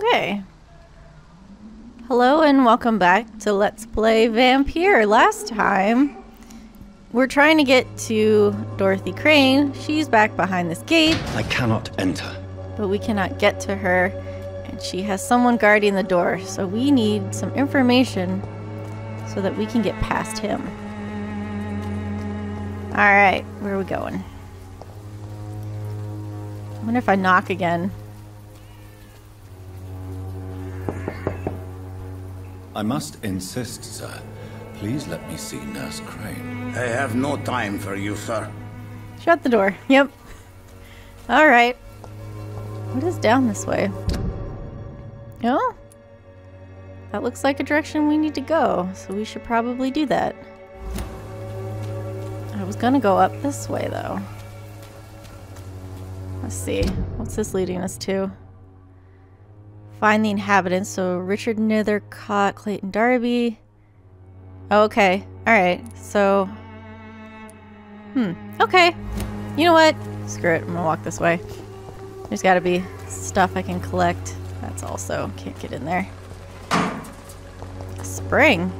Okay. Hello and welcome back to Let's Play Vampyr. Last time, we're trying to get to Dorothy Crane. She's back behind this gate. I cannot enter. But we cannot get to her. And she has someone guarding the door. So we need some information so that we can get past him. Alright, where are we going? I wonder if I knock again. I must insist, sir. Please let me see Nurse Crane. I have no time for you, sir. Shut the door. Yep. Alright. What is down this way? Oh? That looks like a direction we need to go, so we should probably do that. I was gonna go up this way, though. Let's see. What's this leading us to? Find the inhabitants. So Richard Nethercott, Clayton Darby. Oh, okay. Alright. So. Okay. You know what? Screw it. I'm gonna walk this way. There's gotta be stuff I can collect. That's also. Can't get in there. Spring.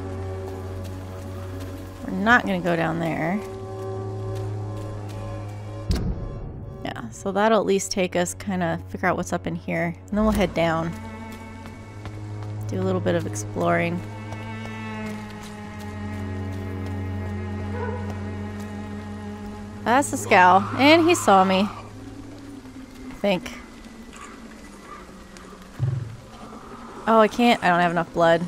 We're not gonna go down there. Yeah, so that'll at least take us kind of figure out what's up in here. And then we'll head down. Do a little bit of exploring. That's the scowl. And he saw me. I think. Oh, I can't. I don't have enough blood.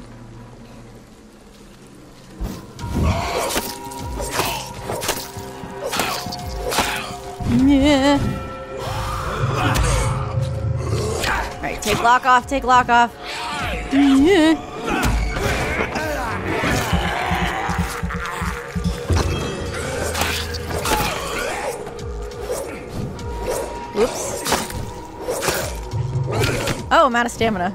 Yeah. Alright, take lock off, take lock off. Yeah. Whoops. Oh, I'm out of stamina.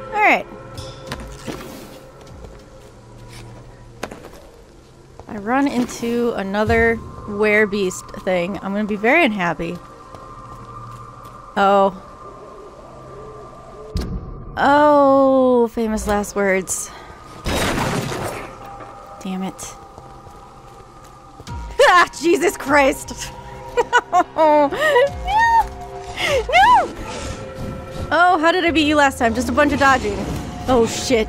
Alright. I run into another werebeast thing. I'm gonna be very unhappy. Oh. Oh, famous last words. Damn it. Ah, Jesus Christ! No! No! No! Oh, how did I beat you last time? Just a bunch of dodging. Oh, shit.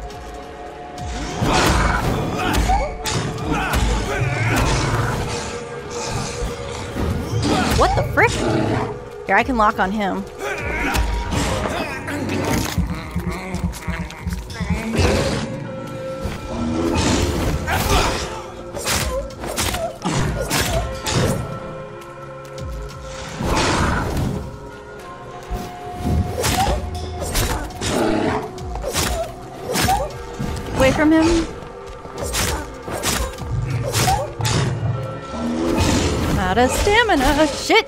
What the frick? Here, I can lock on him. Get away from him. Out of stamina. Shit.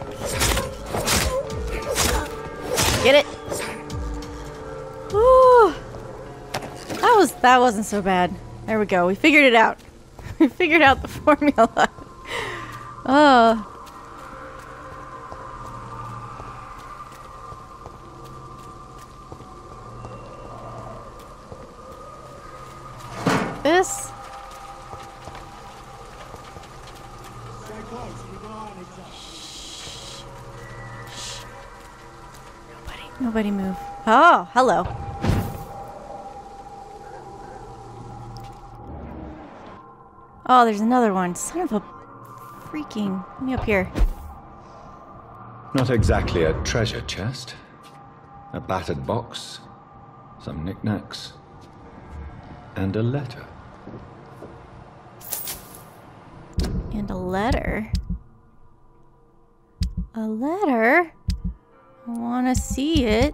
Get it. Ooh. That wasn't so bad. There we go. We figured it out. We figured out the formula. Oh. This. Nobody move. Oh, hello. Oh, there's another one. Son of a freaking... Let me up here. Not exactly a treasure chest. A battered box, some knickknacks, and a letter. And a letter? A letter? I want to see it.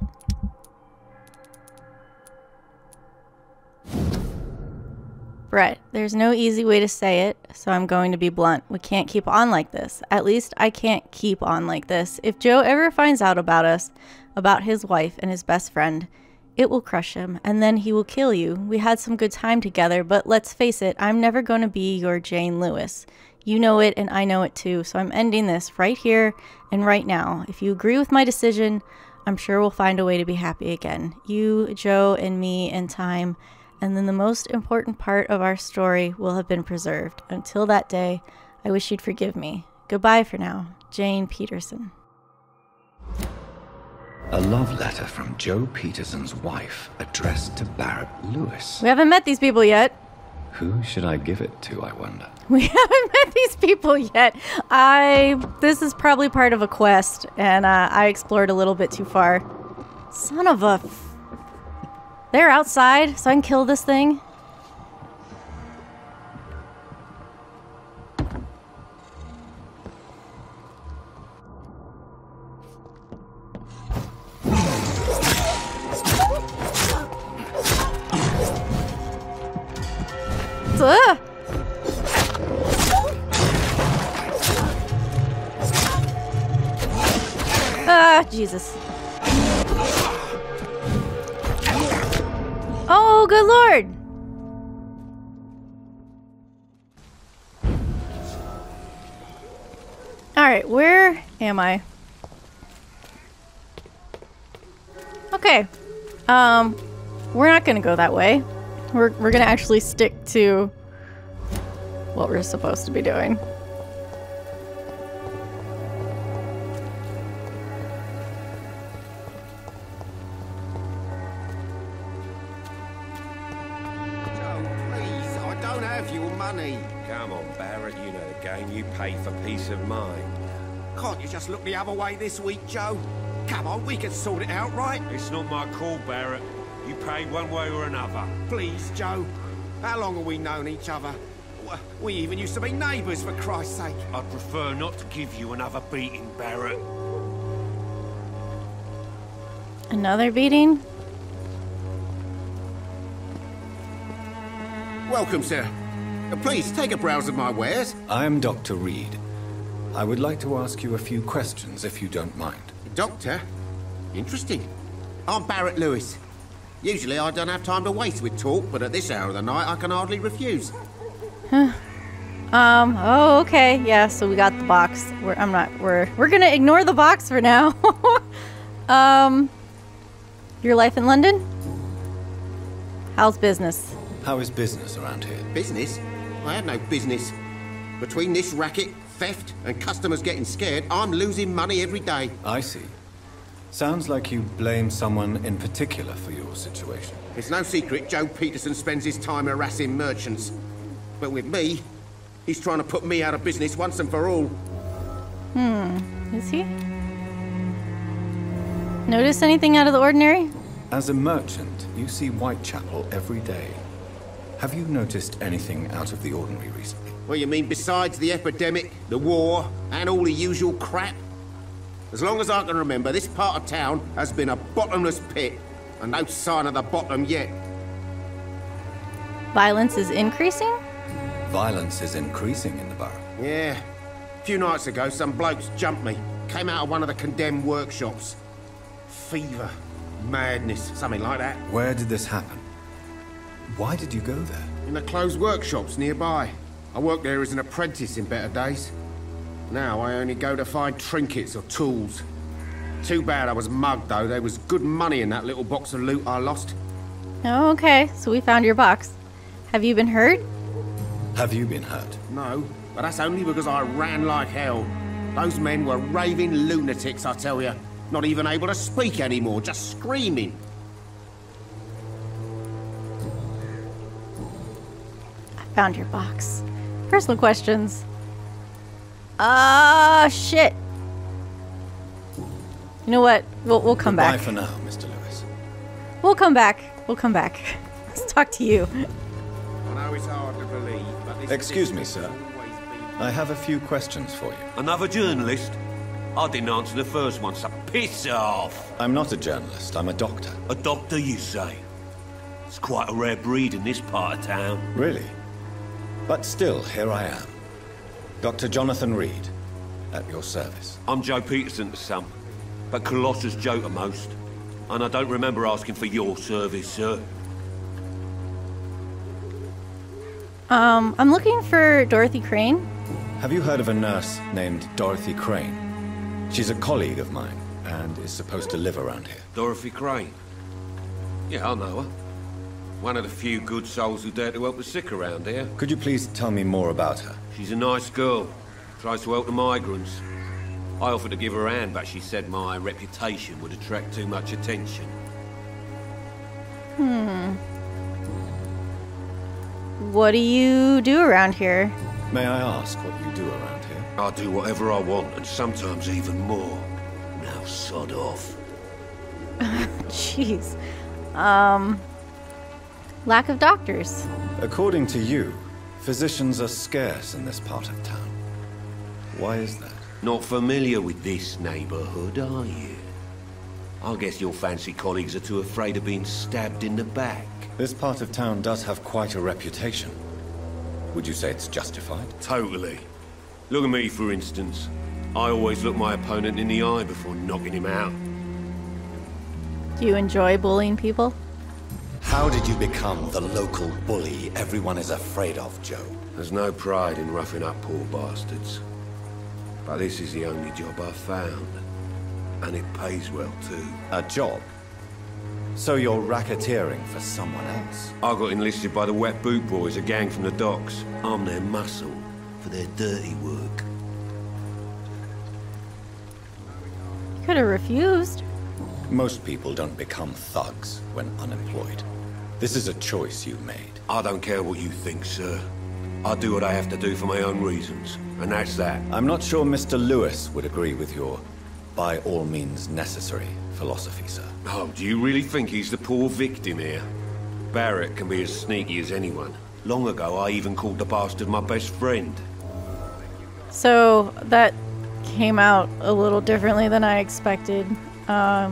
Brett, there's no easy way to say it, so I'm going to be blunt. We can't keep on like this. At least I can't keep on like this. If Joe ever finds out about us, about his wife and his best friend, it will crush him, and then he will kill you. We had some good time together, but let's face it, I'm never going to be your Jane Lewis. You know it and I know it too, so I'm ending this right here and right now. If you agree with my decision, I'm sure we'll find a way to be happy again. You, Joe, and me in time, and then the most important part of our story will have been preserved. Until that day, I wish you'd forgive me. Goodbye for now. Jane Peterson. A love letter from Joe Peterson's wife addressed to Barrett Lewis. We haven't met these people yet. Who should I give it to, I wonder? We haven't met these people yet. This is probably part of a quest, and I explored a little bit too far. Son of a... They're outside, so I can kill this thing. Jesus. Oh, good lord. Alright, where am I? Okay. We're not gonna go that way. We're gonna actually stick to what we're supposed to be doing. Come on, Barrett, you know the game. You pay for peace of mind. Can't you just look the other way this week, Joe? Come on, we can sort it out, right? It's not my call, Barrett. You pay one way or another. Please, Joe. How long have we known each other? We even used to be neighbours, for Christ's sake. I'd prefer not to give you another beating, Barrett. Another beating? Welcome, sir. Please, take a browse of my wares. I am Dr. Reid. I would like to ask you a few questions, if you don't mind. Doctor? Interesting. I'm Barrett Lewis. Usually I don't have time to waste with talk, but at this hour of the night I can hardly refuse. Oh, okay. Yeah, so we got the box. We're gonna ignore the box for now. Your life in London? How's business? How is business around here? Business? I have no business. Between this racket, theft, and customers getting scared, I'm losing money every day. I see. Sounds like you blame someone in particular for your situation. It's no secret Joe Peterson spends his time harassing merchants. But with me, he's trying to put me out of business once and for all. Is he? Notice anything out of the ordinary? As a merchant, you see Whitechapel every day. Have you noticed anything out of the ordinary recently? Well, you mean besides the epidemic, the war, and all the usual crap? As long as I can remember, this part of town has been a bottomless pit, and no sign of the bottom yet. Violence is increasing? Violence is increasing in the borough. Yeah. A few nights ago, some blokes jumped me. Came out of one of the condemned workshops. Fever, madness, something like that. Where did this happen? Why did you go there? In the closed workshops nearby. I worked there as an apprentice in better days. Now I only go to find trinkets or tools. Too bad I was mugged, though. There was good money in that little box of loot I lost. Oh, okay. So we found your box. Have you been hurt? Have you been hurt? No, but that's only because I ran like hell. Those men were raving lunatics, I tell you. Not even able to speak anymore, just screaming. I found your box. Personal questions. Shit. You know what? We'll come Goodbye back. for now, Mr. Lewis. We'll come back. We'll come back. Let's talk to you. I know it's hard to believe, but this... Excuse me, sir. I have a few questions for you. Another journalist? I didn't answer the first one, so piss off. I'm not a journalist, I'm a doctor. A doctor, you say? It's quite a rare breed in this part of town. Really? But still, here I am. Dr. Jonathan Reid, at your service. I'm Joe Peterson to some, but Colossus Joe to most. And I don't remember asking for your service, sir. I'm looking for Dorothy Crane. Have you heard of a nurse named Dorothy Crane? She's a colleague of mine, and is supposed to live around here. Dorothy Crane? Yeah, I know her. One of the few good souls who dare to help the sick around here. Could you please tell me more about her? She's a nice girl. Tries to help the migrants. I offered to give her a hand, but she said my reputation would attract too much attention. What do you do around here? May I ask what you do around here? I do whatever I want, and sometimes even more. Now sod off. Jeez. Lack of doctors. According to you, physicians are scarce in this part of town. Why is that? Not familiar with this neighborhood, are you? I guess your fancy colleagues are too afraid of being stabbed in the back. This part of town does have quite a reputation. Would you say it's justified? Totally. Look at me, for instance. I always look my opponent in the eye before knocking him out. Do you enjoy bullying people? How did you become the local bully everyone is afraid of, Joe? There's no pride in roughing up poor bastards. But this is the only job I've found. And it pays well, too. A job? So you're racketeering for someone else? I got enlisted by the Wet Boot Boys, a gang from the docks. I'm their muscle for their dirty work. You could have refused. Most people don't become thugs when unemployed. This is a choice you made. I don't care what you think, sir. I do what I have to do for my own reasons, and that's that. I'm not sure Mr. Lewis would agree with your by all means necessary philosophy, sir. Oh, do you really think he's the poor victim here? Barrett can be as sneaky as anyone. Long ago, I even called the bastard my best friend. So that came out a little differently than I expected. I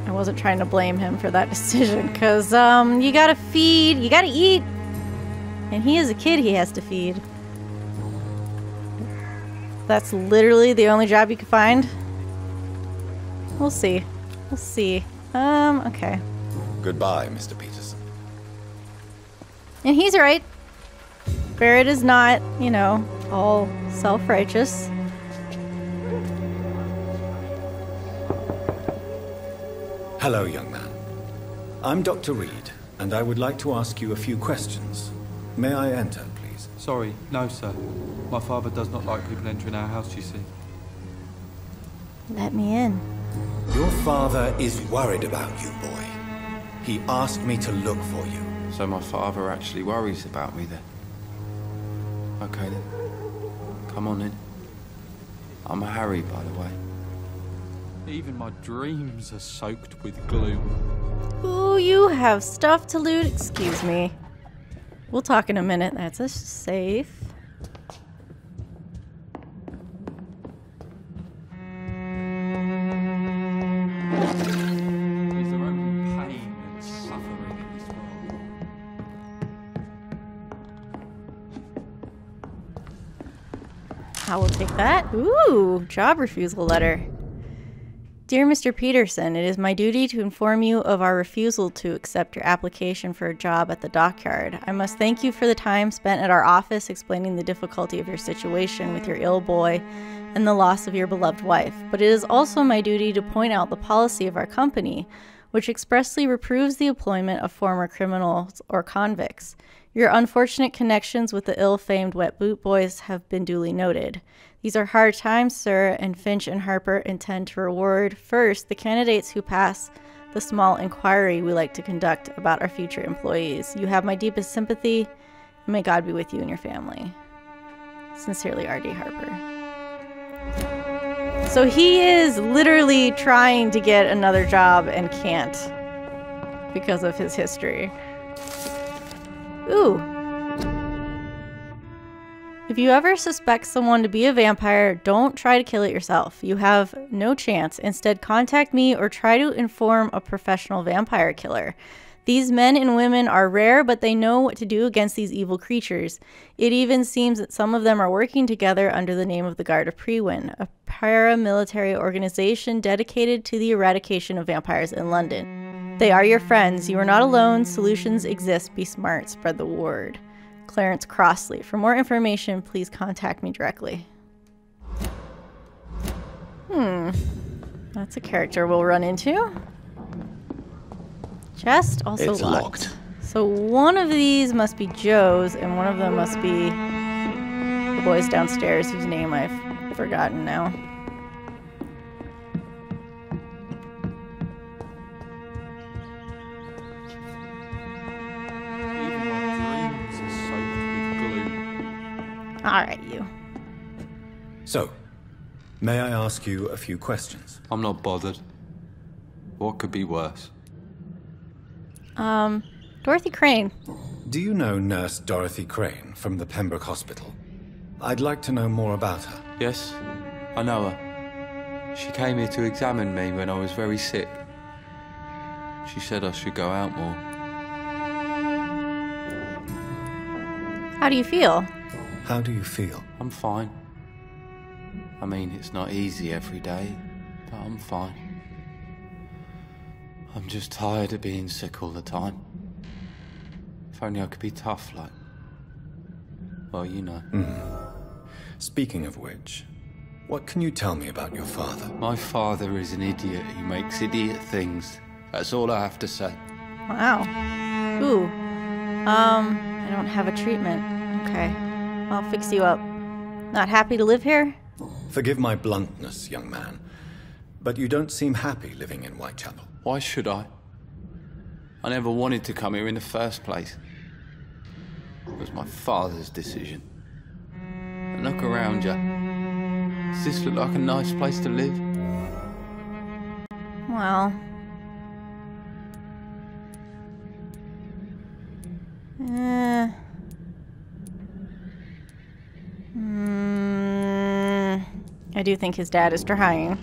wasn't trying to blame him for that decision, because you gotta feed, you gotta eat. And he is a kid he has to feed. That's literally the only job you could find? We'll see. We'll see. Okay. Goodbye, Mr. Peterson. And he's right. Barrett is not, you know, all self-righteous. Hello, young man. I'm Dr. Reid, and I would like to ask you a few questions. May I enter, please? Sorry, no, sir. My father does not like people entering our house, you see. Let me in. Your father is worried about you, boy. He asked me to look for you. So my father actually worries about me then? Okay then. Come on in. I'm Harry, by the way. Even my dreams are soaked with gloom. Ooh, you have stuff to loot. Excuse me. We'll talk in a minute. That's a safe. Is there only pain and suffering in this world? I will take that. Ooh, job refusal letter. Dear Mr. Peterson, it is my duty to inform you of our refusal to accept your application for a job at the dockyard. I must thank you for the time spent at our office explaining the difficulty of your situation with your ill boy and the loss of your beloved wife. But it is also my duty to point out the policy of our company, which expressly reproves the employment of former criminals or convicts. Your unfortunate connections with the ill-famed Wet Boot Boys have been duly noted. These are hard times, sir, and Finch and Harper intend to reward first the candidates who pass the small inquiry we like to conduct about our future employees. You have my deepest sympathy, and may God be with you and your family. Sincerely, R.D. Harper. So he is literally trying to get another job and can't because of his history. Ooh. If you ever suspect someone to be a vampire, don't try to kill it yourself. You have no chance. Instead, contact me or try to inform a professional vampire killer. These men and women are rare, but they know what to do against these evil creatures. It even seems that some of them are working together under the name of the Guard of Prewin, a paramilitary organization dedicated to the eradication of vampires in London. They are your friends. You are not alone. Solutions exist. Be smart. Spread the word. Clarence Crossley. For more information, please contact me directly. That's a character we'll run into. Chest also It's locked. So one of these must be Joe's, and one of them must be the boys downstairs, whose name I've forgotten now. Even my dreams are soaked with glue. Alright, you. So, may I ask you a few questions? I'm not bothered. What could be worse? Dorothy Crane. Do you know Nurse Dorothy Crane from the Pembroke Hospital? I'd like to know more about her. Yes, I know her. She came here to examine me when I was very sick. She said I should go out more. How do you feel? How do you feel? I'm fine. I mean, it's not easy every day, but I'm fine. I'm just tired of being sick all the time. If only I could be tough like... Well, you know. Speaking of which, what can you tell me about your father? My father is an idiot who makes idiot things. That's all I have to say. Wow. Ooh. I don't have a treatment. Okay. I'll fix you up. Not happy to live here? Forgive my bluntness, young man, but you don't seem happy living in Whitechapel. Why should I? I never wanted to come here in the first place. It was my father's decision. And look around you. Does this look like a nice place to live? Well... I do think his dad is trying.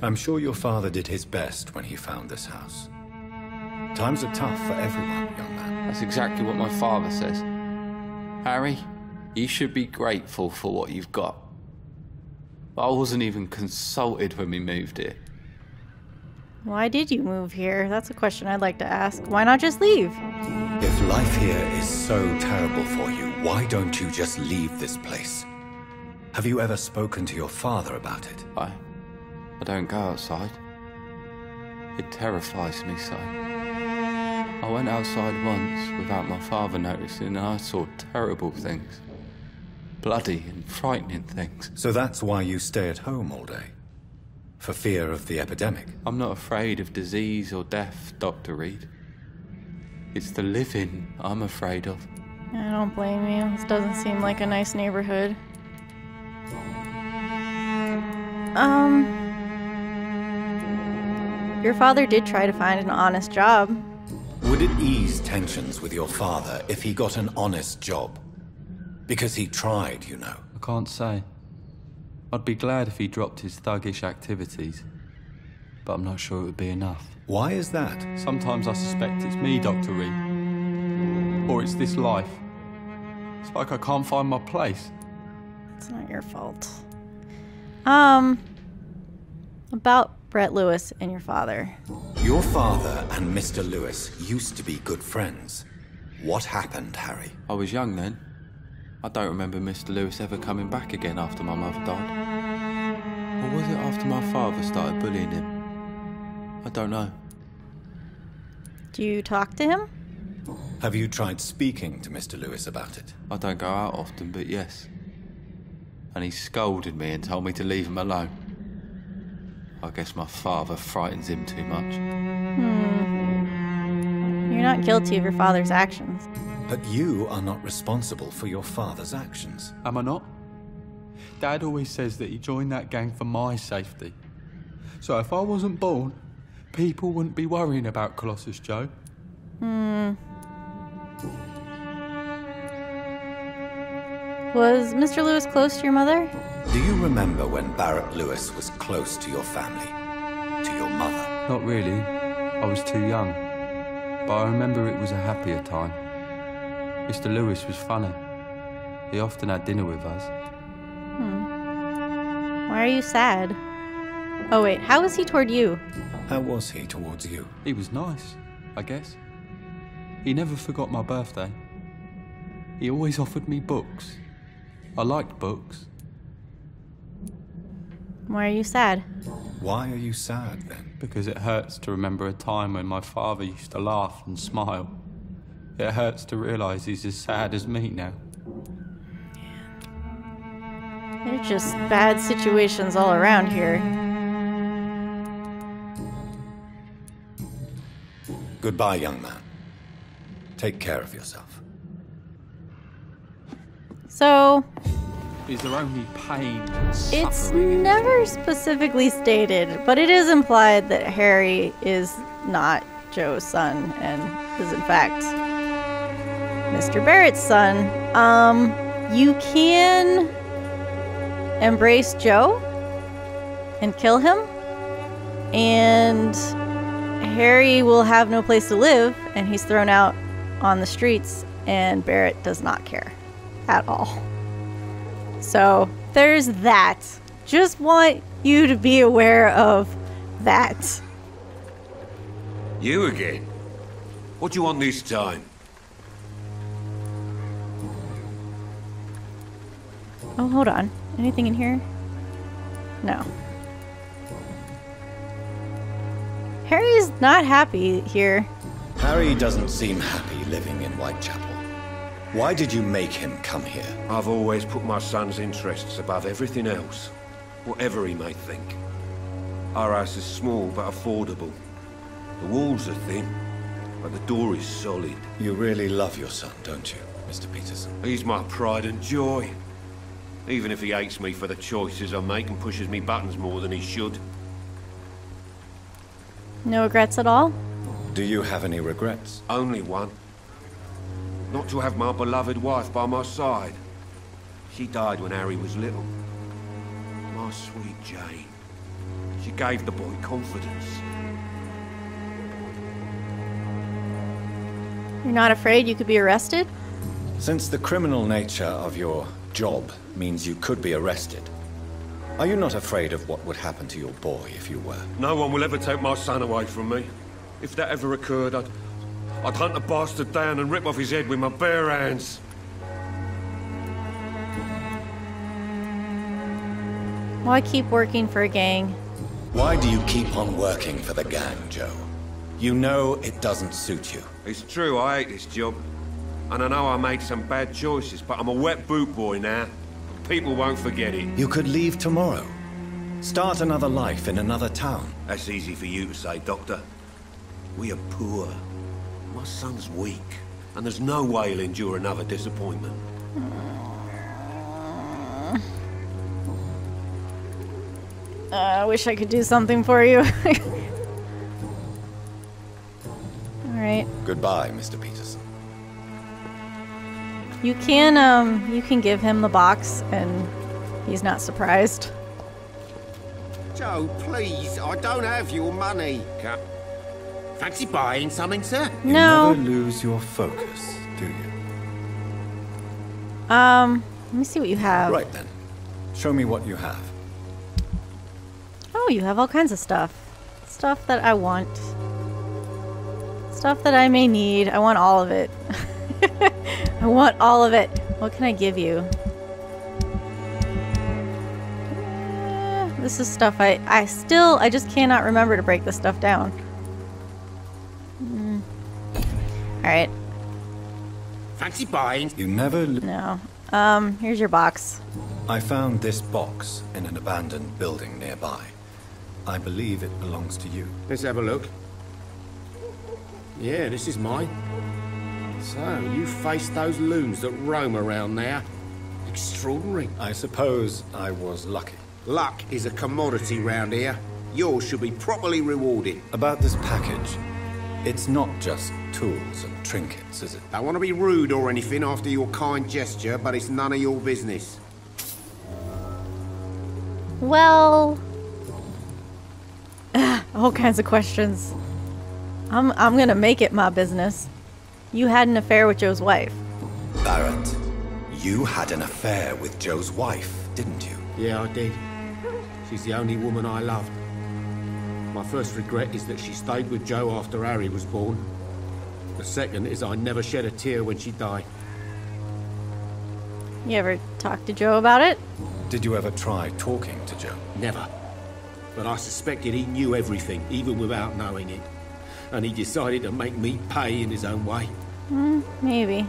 I'm sure your father did his best when he found this house. Times are tough for everyone, young man. That's exactly what my father says. Harry, you should be grateful for what you've got. But I wasn't even consulted when we moved here. Why did you move here? That's a question I'd like to ask. Why not just leave? If life here is so terrible for you, why don't you just leave this place? Have you ever spoken to your father about it? I don't go outside. It terrifies me so. I went outside once without my father noticing and I saw terrible things. Bloody and frightening things. So that's why you stay at home all day? For fear of the epidemic? I'm not afraid of disease or death, Dr. Reid. It's the living I'm afraid of. I don't blame you. This doesn't seem like a nice neighborhood. Your father did try to find an honest job. Would it ease tensions with your father if he got an honest job? Because he tried, you know. I can't say. I'd be glad if he dropped his thuggish activities, but I'm not sure it would be enough. Why is that? Sometimes I suspect it's me, Dr. Reid. Or it's this life. It's like I can't find my place. It's not your fault. About Brett Lewis and your father. Your father and Mr. Lewis used to be good friends. What happened, Harry? I was young then. I don't remember Mr. Lewis ever coming back again after my mother died. Or was it after my father started bullying him? I don't know. Do you talk to him? Have you tried speaking to Mr. Lewis about it? I don't go out often, but yes. And he scolded me and told me to leave him alone. I guess my father frightens him too much. You're not guilty of your father's actions. But you are not responsible for your father's actions. Am I not? Dad always says that he joined that gang for my safety. So if I wasn't born, people wouldn't be worrying about Colossus Joe. Was Mr. Lewis close to your mother? Do you remember when Barrett Lewis was close to your family? To your mother? Not really. I was too young. But I remember it was a happier time. Mr. Lewis was funny. He often had dinner with us. Why are you sad? Oh wait, how was he toward you? How was he towards you? He was nice, I guess. He never forgot my birthday. He always offered me books. I liked books. Why are you sad? Why are you sad, then? Because it hurts to remember a time when my father used to laugh and smile. It hurts to realise he's as sad as me now. They're just bad situations all around here. Goodbye, young man. Take care of yourself. So, Is there only pain and suffering? it's never specifically stated, but it is implied that Harry is not Joe's son and is in fact Mr. Barrett's son. You can embrace Joe and kill him, and Harry will have no place to live, and he's thrown out on the streets, and Barrett does not care at all. So there's that. Just want you to be aware of that. You again? What do you want this time? Oh, hold on. Anything in here? No. Harry's not happy here. Harry doesn't seem happy living in Whitechapel. Why did you make him come here? I've always put my son's interests above everything else, whatever he may think. Our house is small but affordable. The walls are thin, but the door is solid. You really love your son, don't you, Mr. Peterson? He's my pride and joy. Even if he hates me for the choices I make and pushes me buttons more than he should. No regrets at all? Do you have any regrets? Only one. Not to have my beloved wife by my side. She died when Harry was little. My sweet Jane. She gave the boy confidence. You're not afraid you could be arrested? Since the criminal nature of your job means you could be arrested, are you not afraid of what would happen to your boy if you were? No one will ever take my son away from me. If that ever occurred, I'd hunt the bastard down and rip off his head with my bare hands. Why keep working for a gang? Why do you keep on working for the gang, Joe? You know it doesn't suit you. It's true, I hate this job. And I know I made some bad choices, but I'm a wet boot boy now. People won't forget it. You could leave tomorrow. Start another life in another town. That's easy for you to say, Doctor. We are poor. My son's weak, and there's no way he'll endure another disappointment. I wish I could do something for you. Alright. Goodbye, Mr. Peterson. You can give him the box, and he's not surprised. Joe, please, I don't have your money. Fancy buying something, sir? No. You never lose your focus, do you? Let me see what you have. Right then. Show me what you have. Oh, you have all kinds of stuff. Stuff that I want. Stuff that I may need. I want all of it. I want all of it. What can I give you? This is stuff I just cannot remember to break this stuff down. Alright. Fancy buying? You never... No. Here's your box. I found this box in an abandoned building nearby. I believe it belongs to you. Let's have a look. Yeah, this is mine. So, you faced those loons that roam around there. Extraordinary. I suppose I was lucky. Luck is a commodity round here. Yours should be properly rewarded. About this package, it's not just tools and trinkets, is it? Don't want to be rude or anything after your kind gesture, but it's none of your business. Well... all kinds of questions. I'm gonna make it my business. You had an affair with Joe's wife. Barrett, you had an affair with Joe's wife, didn't you? Yeah, I did. She's the only woman I loved. My first regret is that she stayed with Joe after Harry was born. The second is I never shed a tear when she died. You ever talk to Joe about it? Did you ever try talking to Joe? Never. But I suspected he knew everything, even without knowing it. And he decided to make me pay in his own way. Maybe.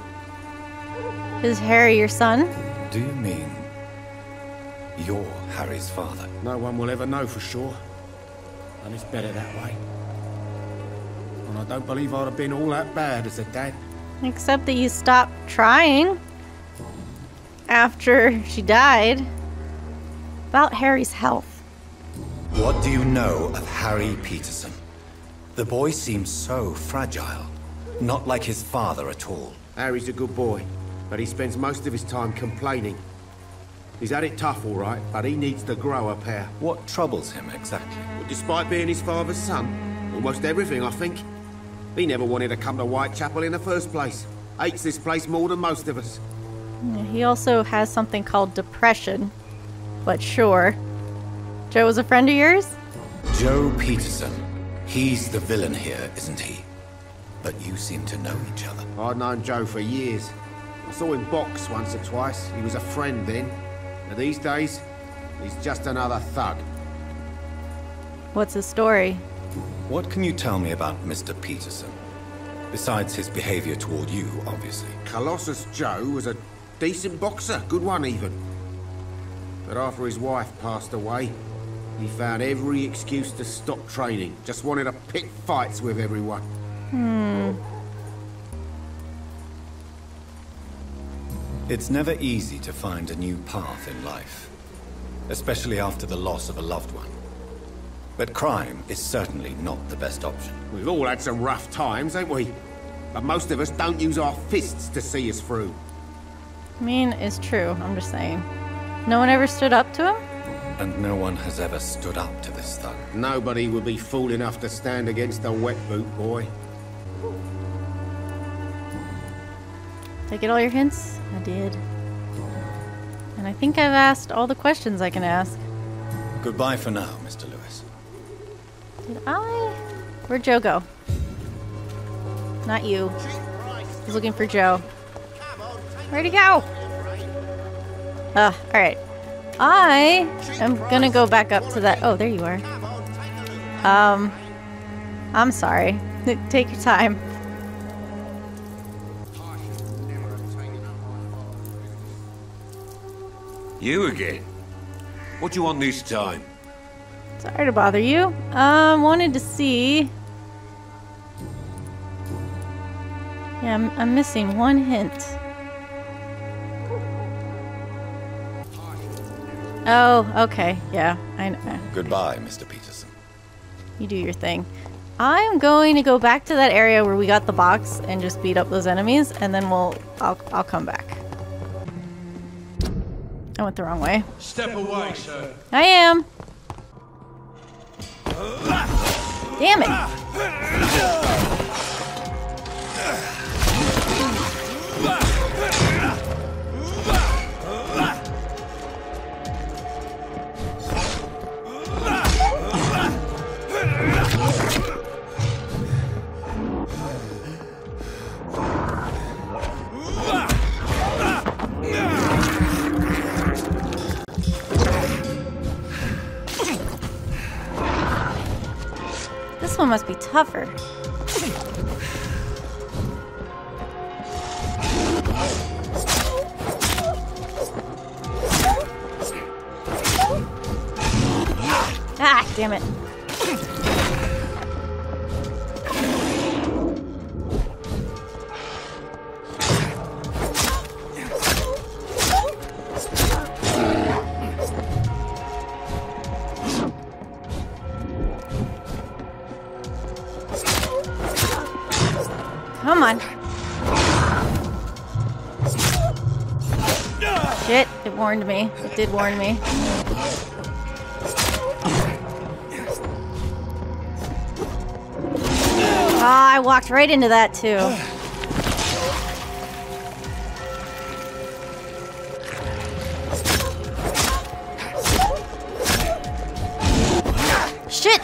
Is Harry your son? Do you mean you're Harry's father? No one will ever know for sure. And it's better that way. And I don't believe I'd have been all that bad as a dad. Except that you stopped trying after she died. About Harry's health. What do you know of Harry Peterson? The boy seems so fragile. Not like his father at all. Harry's a good boy, but he spends most of his time complaining. He's had it tough, all right, but he needs to grow a pair. What troubles him exactly? But despite being his father's son, almost everything, I think. He never wanted to come to Whitechapel in the first place. Hates this place more than most of us. He also has something called depression. But sure. Joe was a friend of yours? Joe Peterson. He's the villain here, isn't he? But you seem to know each other. I'd known Joe for years. I saw him box once or twice. He was a friend then. But these days, he's just another thug. What's his story? What can you tell me about Mr. Peterson? Besides his behavior toward you, obviously. Colossus Joe was a decent boxer, good one even. But after his wife passed away, he found every excuse to stop training. Just wanted to pick fights with everyone. It's never easy to find a new path in life, especially after the loss of a loved one. But crime is certainly not the best option. We've all had some rough times, ain't we? But most of us don't use our fists to see us through. I mean, it's true, I'm just saying. No one ever stood up to him? And no one has ever stood up to this thug. Nobody would be fool enough to stand against a wet boot boy. Did I get all your hints? I did. And I think I've asked all the questions I can ask. Goodbye for now, Mr. Lewis. Did I? Where'd Joe go? Not you. He's looking for Joe. Where'd he go? Alright. I am gonna go back up to that. Oh, there you are. I'm sorry. Take your time. You again? What do you want this time? Sorry to bother you. Wanted to see. Yeah, I'm missing one hint. Oh, okay. Yeah, I know. Goodbye, Mr. Peterson. You do your thing. I'm going to go back to that area where we got the box and just beat up those enemies, and then I'll come back. I went the wrong way. Step away, sir. I am. Damn it. This one must be tougher. Ah, damn it. Come on. Shit, it warned me. It did warn me. Ah, I walked right into that too. Shit!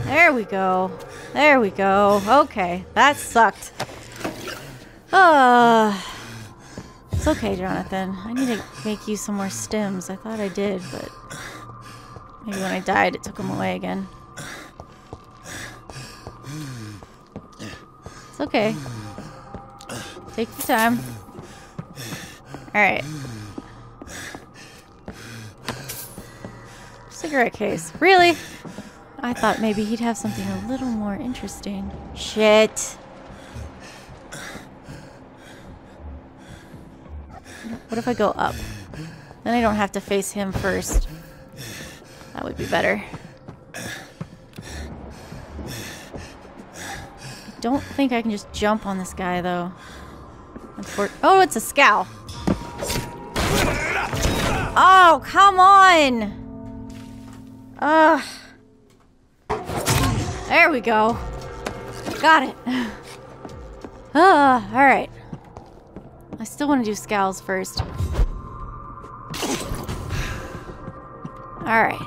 There we go. There we go. Okay, that sucked. It's okay, Jonathan. I need to make you some more stims. I thought I did, but maybe when I died, it took them away again. It's okay. Take your time. Alright. Cigarette case. Really? I thought maybe he'd have something a little more interesting. Shit. What if I go up? Then I don't have to face him first. That would be better. I don't think I can just jump on this guy, though. Oh, it's a scowl. Oh, come on! Ugh. There we go. Got it. Alright. I still want to do scowls first. Alright.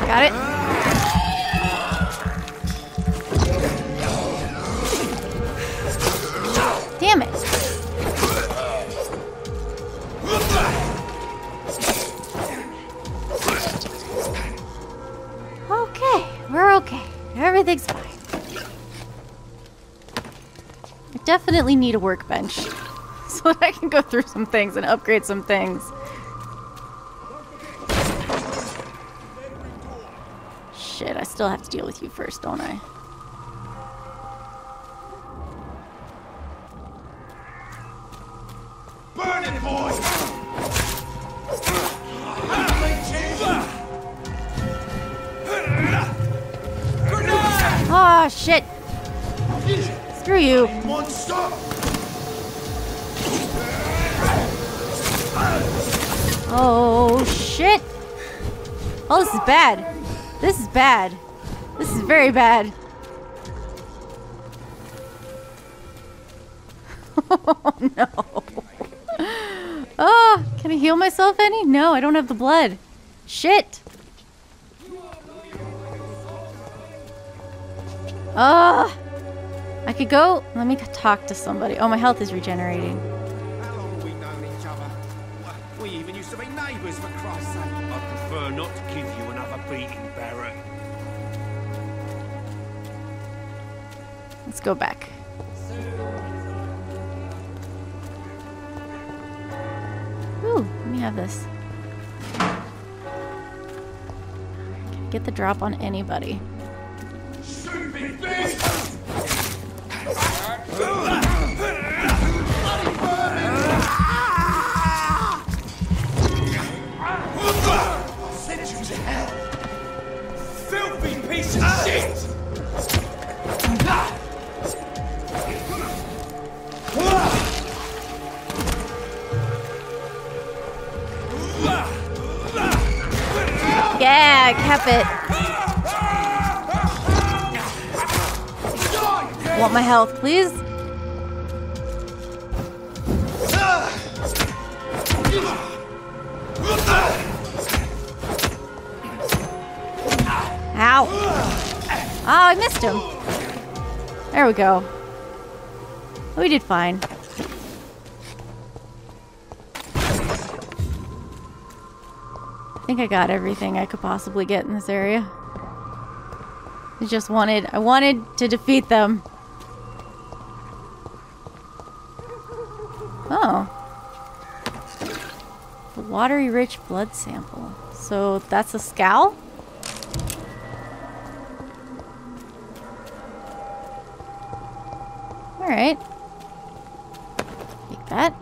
Got it. Damn it. Okay, we're okay. Everything's fine. I definitely need a workbench so that I can go through some things and upgrade some things. Shit, I still have to deal with you first, don't I? Burn it, boy! Oh, shit! Screw you! Oh, shit! Oh, this is bad. This is bad. This is very bad. Oh, no. Oh, can I heal myself any? No, I don't have the blood. Shit. I could go. Let me talk to somebody. Oh, my health is regenerating. How long have we known each other? We even used to be neighbours, for Christ's sake. I prefer not to give you another beating, Barrett. Let's go back. Ooh, let me have this. Get the drop on anybody. I'll send you to hell. Filthy piece of shit! Yeah, cap it. Want my health, please? Ow. Oh, I missed him. There we go. We did fine. I think I got everything I could possibly get in this area. I wanted to defeat them. Oh. The watery rich blood sample. So that's a scowl? Alright. Take that.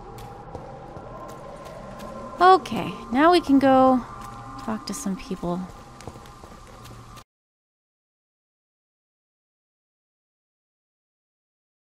Okay, now we can go talk to some people.